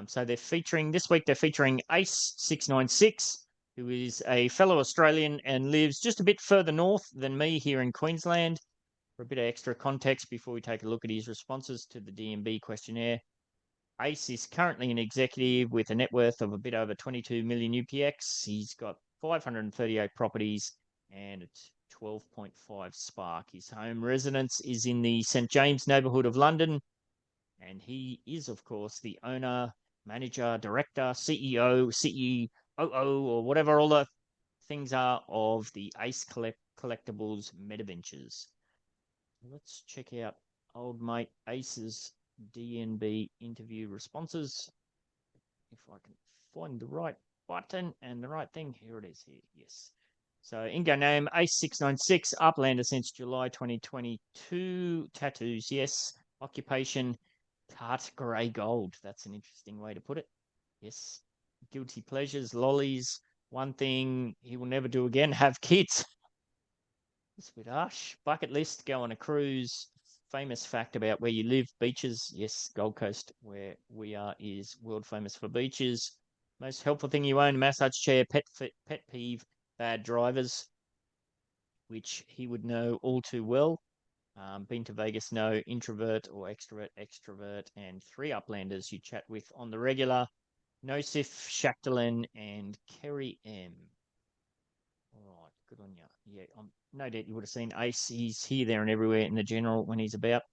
So they're featuring Ace696, who is a fellow Australian and lives just a bit further north than me here in Queensland. For a bit of extra context before we take a look at his responses to the DMB questionnaire, Ace is currently an executive with a net worth of a bit over 22 million UPX. He's got 538 properties and it's 12.5 Spark. His home residence is in the St. James neighbourhood of London. And he is, of course, the owner, manager, director, CEO, CEOO, or whatever all the things are of the Ace Collectibles Metaventures. Let's check out old mate Ace's DNB interview responses. If I can find the right button and the right thing. Here it is here. Yes. So Ingo name Ace696, Uplander since July 2022. Tattoos, yes. Occupation, tart grey gold. That's an interesting way to put it. Yes. Guilty pleasures, lollies. One thing he will never do again, have kids. It's a bit harsh. Bucket list, go on a cruise. Famous fact about where you live, beaches. Yes, Gold Coast, where we are, is world famous for beaches. Most helpful thing you own, massage chair, pet peeve, bad drivers, which he would know all too well. Been to Vegas, no. Introvert or extrovert, and 3 Uplanders you chat with on the regular. Nosif, Shaktalin, and Kerry M. All right, good on you. Yeah, no doubt you would have seen Ace. He's here, there, and everywhere in the general when he's about.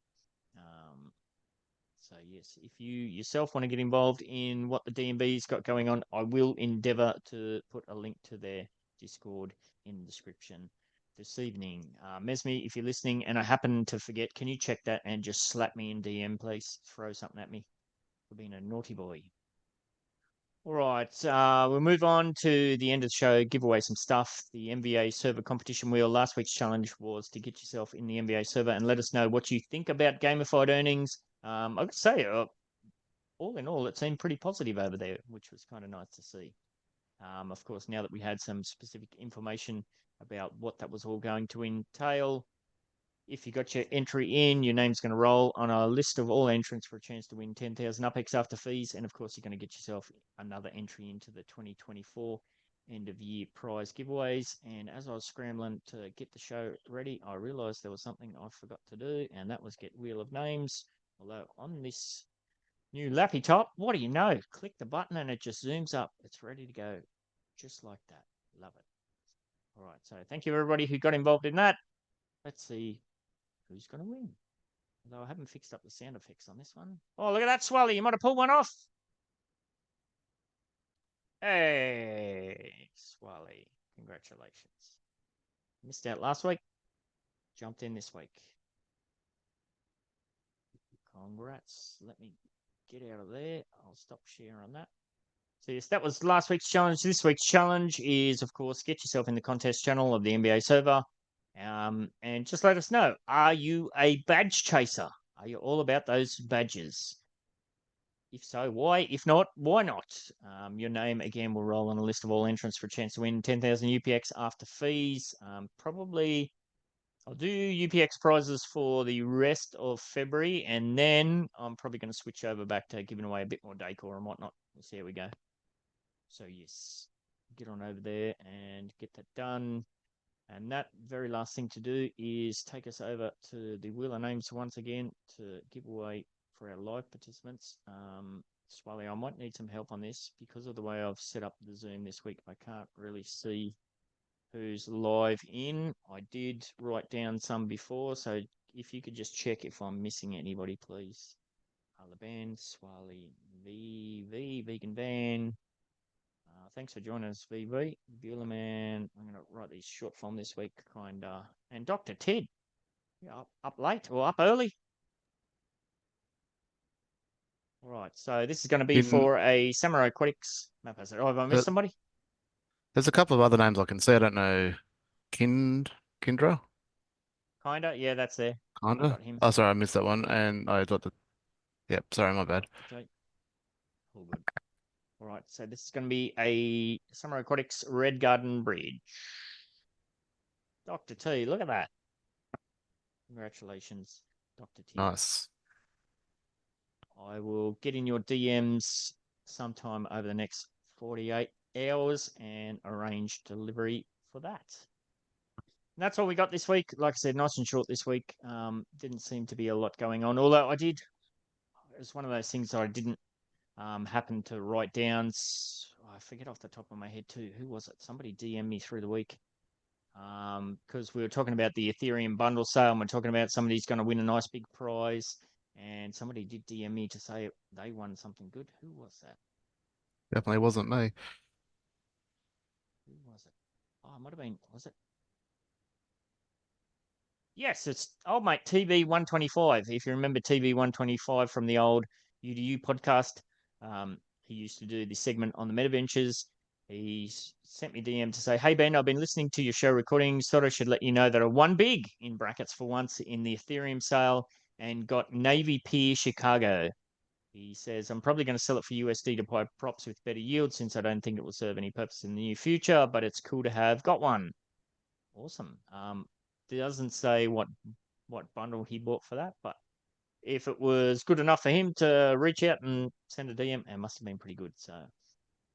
So yes, if you yourself want to get involved in what the DMB's got going on, I will endeavour to put a link to their Discord in the description this evening. Mesme, if you're listening and I happen to forget, can you check that and just slap me in DM, please? Throw something at me for being a naughty boy. All right, we'll move on to the end of the show, give away some stuff. The NBA server competition wheel. Last week's challenge was to get yourself in the NBA server and let us know what you think about gamified earnings. I would say, all in all, it seemed pretty positive over there, which was kind of nice to see. Of course, now that we had some specific information about what that was all going to entail, if you got your entry in, your name's going to roll on a list of all entrants for a chance to win 10,000 UPX after fees. And of course, you're going to get yourself another entry into the 2024 end of year prize giveaways. And as I was scrambling to get the show ready, I realized there was something I forgot to do, and that was get Wheel of Names. Although on this new lappy top, what do you know? Click the button and it just zooms up. It's ready to go just like that. Love it. All right. So thank you, everybody who got involved in that. Let's see who's going to win. Although I haven't fixed up the sound effects on this one. Oh, look at that, Swally. You might have pulled one off. Hey, Swally. Congratulations. Missed out last week. Jumped in this week. Congrats. Let me get out of there. I'll stop sharing on that. So yes, that was last week's challenge. This week's challenge is, of course, get yourself in the contest channel of the NBA server. And just let us know, are you a badge chaser? Are you all about those badges? If so, why? If not, why not? Your name, again, will roll on a list of all entrants for a chance to win 10,000 UPX after fees. Probably, I'll do UPX prizes for the rest of February, and then I'm probably going to switch over back to giving away a bit more decor and whatnot. We'll see how we go. So, yes, get on over there and get that done. And that very last thing to do is take us over to the Wheel of Names once again to give away for our live participants. Swally, I might need some help on this because of the way I've set up the Zoom this week. I can't really see who's live in. I did write down some before, so if you could just check if I'm missing anybody, please. Alaban, Swally, VV, Vegan Van. Thanks for joining us, VV. Buellerman. I'm going to write these short form this week, kinda. And Dr. Ted. Yeah, up late or up early. All right, so this is going to be for a Samurai Aquatics Map Asset. Oh, have I missed somebody? There's a couple of other names I can see. I don't know. Kindra? Kinda, yeah, that's there. Kinda? I got him. Oh, sorry, I missed that one. And I got the... Yep, sorry, my bad. Okay. All good. All right, so this is going to be a Samurai Aquatics Red Garden Bridge. Dr. T, look at that. Congratulations, Dr. T. Nice. I will get in your DMs sometime over the next 48 hours and arrange delivery for that. And that's all we got this week. Like I said, nice and short this week. Didn't seem to be a lot going on, although it was one of those things that I didn't happen to write down. I forget off the top of my head too. Who was it? Somebody DM'd me through the week. Because we were talking about the Ethereum bundle sale and we're talking about somebody's going to win a nice big prize. and somebody did DM me to say they won something good. Who was that? Definitely wasn't me. Who was it? Oh, it might have been. Was it? Yes, it's old mate TV125. If you remember TV125 from the old UDU podcast, he used to do this segment on the Meta Ventures. He sent me a DM to say, "Hey Ben, I've been listening to your show recordings. Thought I should let you know that I won big in brackets for once in the Ethereum sale and got Navy Pier Chicago." He says, "I'm probably going to sell it for USD to buy props with better yield since I don't think it will serve any purpose in the near future, but it's cool to have got one." Awesome. Doesn't say what bundle he bought for that, but if it was good enough for him to reach out and send a DM, it must have been pretty good. So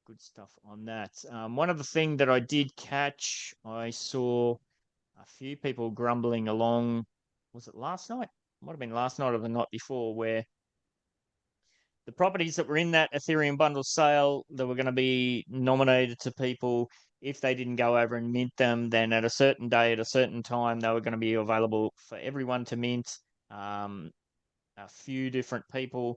good stuff on that. One other thing that I did catch, I saw a few people grumbling along. Was it last night? Might have been last night or the night before, where the properties that were in that Ethereum bundle sale that were going to be nominated to people, if they didn't go over and mint them, then at a certain day, at a certain time, they were going to be available for everyone to mint. A few different people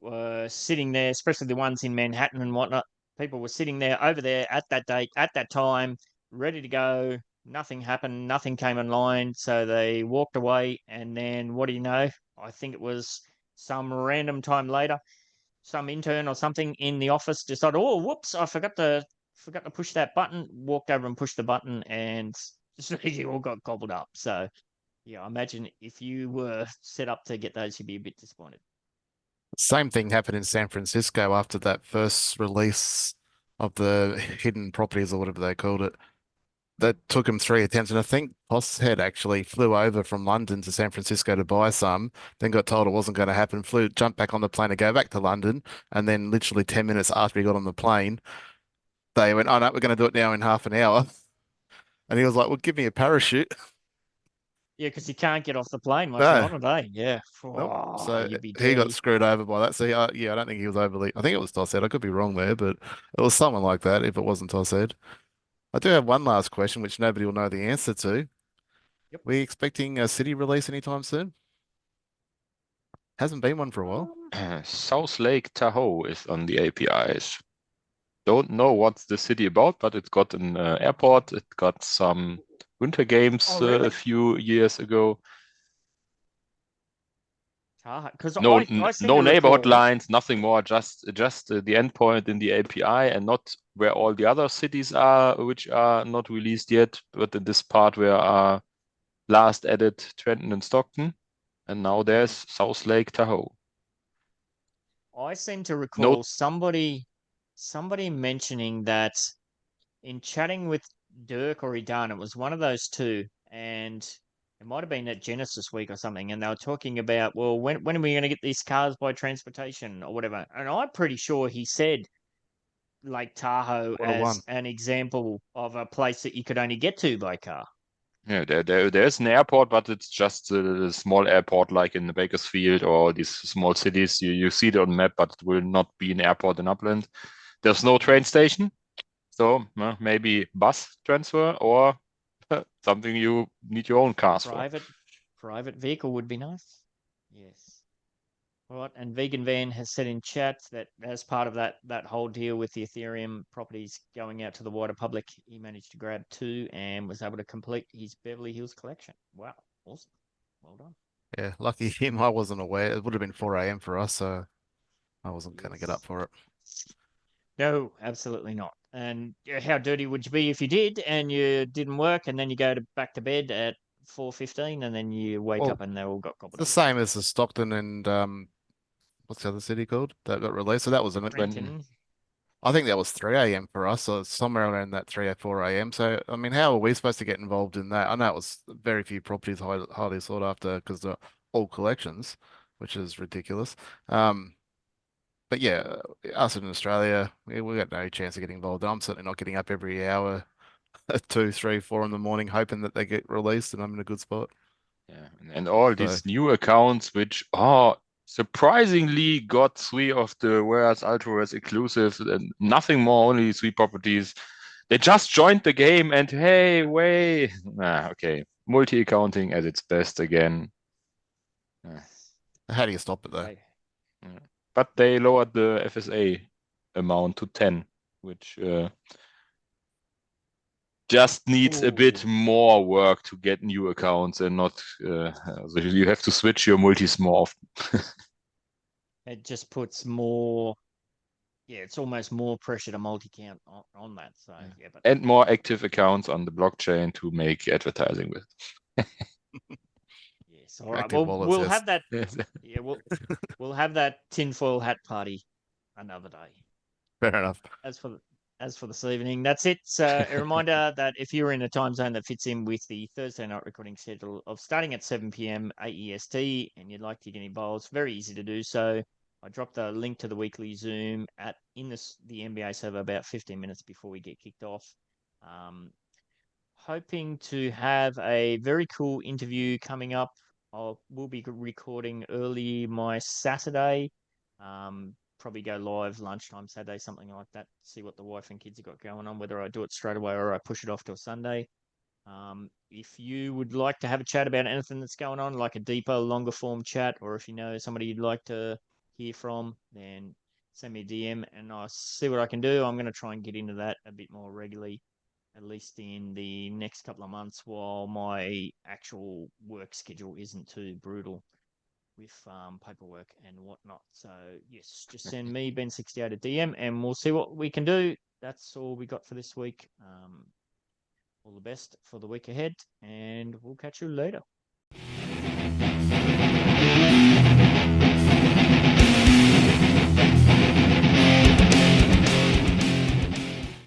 were sitting there, especially the ones in Manhattan and whatnot. People were sitting there over there at that date, at that time, ready to go. Nothing happened. Nothing came online. So they walked away. And then what do you know? I think it was some random time later, some intern or something in the office decided, "Oh, whoops, I forgot to push that button." Walked over and pushed the button, and you all got gobbled up. So yeah, I imagine if you were set up to get those, you'd be a bit disappointed. Same thing happened in San Francisco after that first release of the hidden properties or whatever they called it. That took him 3 attempts, and I think Head actually flew over from London to San Francisco to buy some, then got told it wasn't going to happen, jumped back on the plane to go back to London, and then literally 10 minutes after he got on the plane, they went, "Oh no, we're going to do it now in half an hour." And he was like, "Well, give me a parachute." Yeah, because you can't get off the plane once you're No, on it, eh? Yeah. nope. Oh, So you'd be he got dirty. screwed over by that. So yeah, I don't think he was overly. I think it was Head. I could be wrong there, but it was someone like that if it wasn't Head. I do have one last question, which nobody will know the answer to. Yep. We expecting a city release anytime soon? Hasn't been one for a while. South Lake Tahoe is on the APIs. Don't know what's the city about, but it's got an airport. It got some winter games Oh, really? a few years ago. Because No, I seem no to neighborhood recall. lines, nothing more. Just the endpoint in the API, and not where all the other cities are, which are not released yet. But in this part where are last added Trenton and Stockton, and now there's South Lake Tahoe. I seem to recall somebody mentioning that in chatting with Dirk or Idan, it was one of those two, and it might have been at Genesis Week or something, and they were talking about, well, when are we going to get these cars by transportation or whatever? And I'm pretty sure he said Lake Tahoe as 101. an example of a place that you could only get to by car. Yeah, there's an airport, but it's just a small airport like in the Bakersfield or these small cities. You see it on the map, but it will not be an airport in Upland. There's no train station, so maybe bus transfer or something you need your own cars for. Private vehicle would be nice. Yes. All right, and Vegan Van has said in chat that as part of that whole deal with the Ethereum properties going out to the wider public, he managed to grab 2 and was able to complete his Beverly Hills collection. Wow, awesome. Well done. Yeah, lucky him. I wasn't aware. It would have been 4 a.m. for us, so I wasn't going to get up for it. No, absolutely not. And how dirty would you be if you did and you didn't work and then you go back to bed at 4:15 and then you wake Well, up and they all got gobbled the up? same as the Stockton and what's the other city called that got released? So that was Trenton. I think that was 3 a.m. for us, so it's somewhere around that 3 or 4 a.m. So I mean, how are we supposed to get involved in that? I know it was very few properties highly sought after because they're all collections, which is ridiculous. But yeah, us in Australia, we got no chance of getting involved. I'm certainly not getting up every hour at 2, 3, 4 in the morning, hoping that they get released and I'm in a good spot. Yeah, and all these new accounts, which surprisingly got 3 of the Whereas Ultraverse exclusive and nothing more, only 3 properties. They just joined the game and hey, okay, multi-accounting at its best again. How do you stop it though? Right. But they lowered the FSA amount to 10, which just needs a bit Ooh. more work to get new accounts and not so you have to switch your multis more often. It just puts more, it's almost more pressure to multi-count on that. So yeah, but And more active accounts on the blockchain to make advertising with. yes, all right. Active Well, wallets, we'll yes. have that. Yeah, we'll have that tinfoil hat party another day. Fair enough. As for this evening, that's it. So a reminder that if you're in a time zone that fits in with the Thursday night recording schedule of starting at 7 p.m. AEST and you'd like to get involved, very easy to do so. I dropped the link to the weekly Zoom in the NBA server about 15 minutes before we get kicked off. Hoping to have a very cool interview coming up. We'll be recording early my Saturday. Probably go live lunchtime Saturday, something like that. See what the wife and kids have got going on, whether I do it straight away or I push it off to a Sunday. If you would like to have a chat about anything that's going on, like a deeper, longer form chat, or if you know somebody you'd like to hear from, then send me a DM and I'll see what I can do. I'm going to try and get into that a bit more regularly, at least in the next couple of months while my actual work schedule isn't too brutal with paperwork and whatnot. So yes, just send me Ben68 a DM and we'll see what we can do. That's all we got for this week. All the best for the week ahead and we'll catch you later.